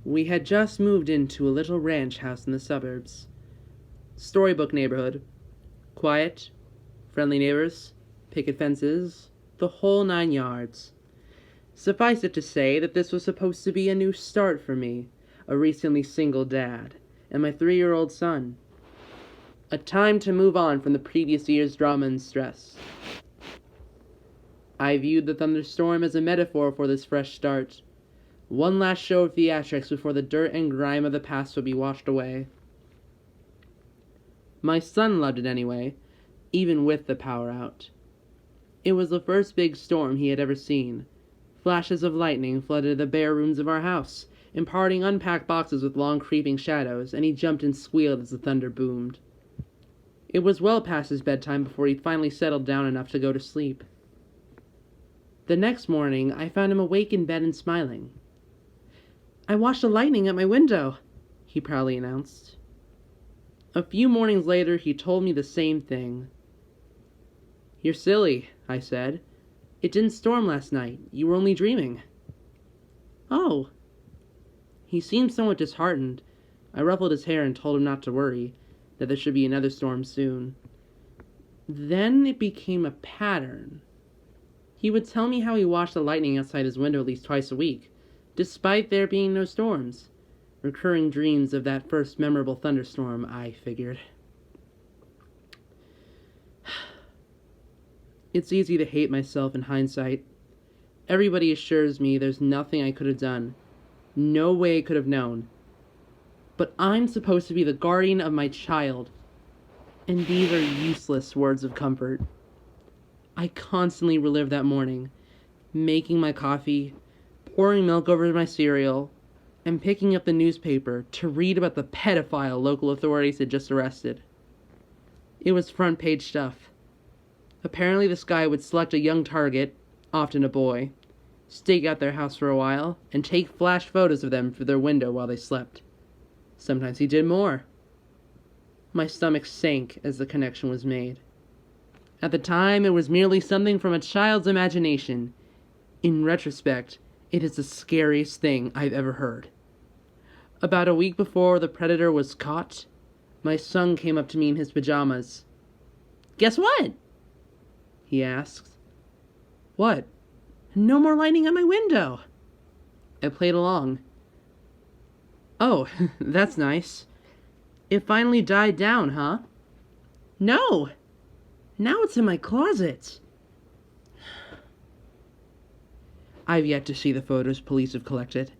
We had just moved into a little ranch house in the suburbs. Storybook neighborhood. Quiet, friendly neighbors, picket fences, the whole 9 yards. Suffice it to say that this was supposed to be a new start for me, a recently single dad, and my 3-year-old son. A time to move on from the previous year's drama and stress. I viewed the thunderstorm as a metaphor for this fresh start. One last show of theatrics before the dirt and grime of the past would be washed away. My son loved it anyway, even with the power out. It was the first big storm he had ever seen. Flashes of lightning flooded the bare rooms of our house, imparting unpacked boxes with long creeping shadows, and he jumped and squealed as the thunder boomed. It was well past his bedtime before he finally settled down enough to go to sleep. The next morning, I found him awake in bed and smiling. "I watched the lightning at my window," he proudly announced. A few mornings later, he told me the same thing. "You're silly," I said. "It didn't storm last night. You were only dreaming." "Oh." He seemed somewhat disheartened. I ruffled his hair and told him not to worry, that there should be another storm soon. Then it became a pattern. He would tell me how he watched the lightning outside his window at least twice a week, despite there being no storms. Recurring dreams of that first memorable thunderstorm, I figured. It's easy to hate myself in hindsight. Everybody assures me there's nothing I could have done. No way I could have known. But I'm supposed to be the guardian of my child. And these are useless words of comfort. I constantly relive that morning, making my coffee, pouring milk over my cereal, and picking up the newspaper to read about the pedophile local authorities had just arrested. It was front page stuff. Apparently this guy would select a young target, often a boy, stake out their house for a while, and take flash photos of them through their window while they slept. Sometimes he did more. My stomach sank as the connection was made. At the time, it was merely something from a child's imagination. In retrospect, it is the scariest thing I've ever heard. About a week before the predator was caught, my son came up to me in his pajamas. "Guess what?" he asked. "What?" "No more lightning at my window." I played along. "Oh, that's nice. It finally died down, huh?" "No! Now it's in my closet." I've yet to see the photos police have collected.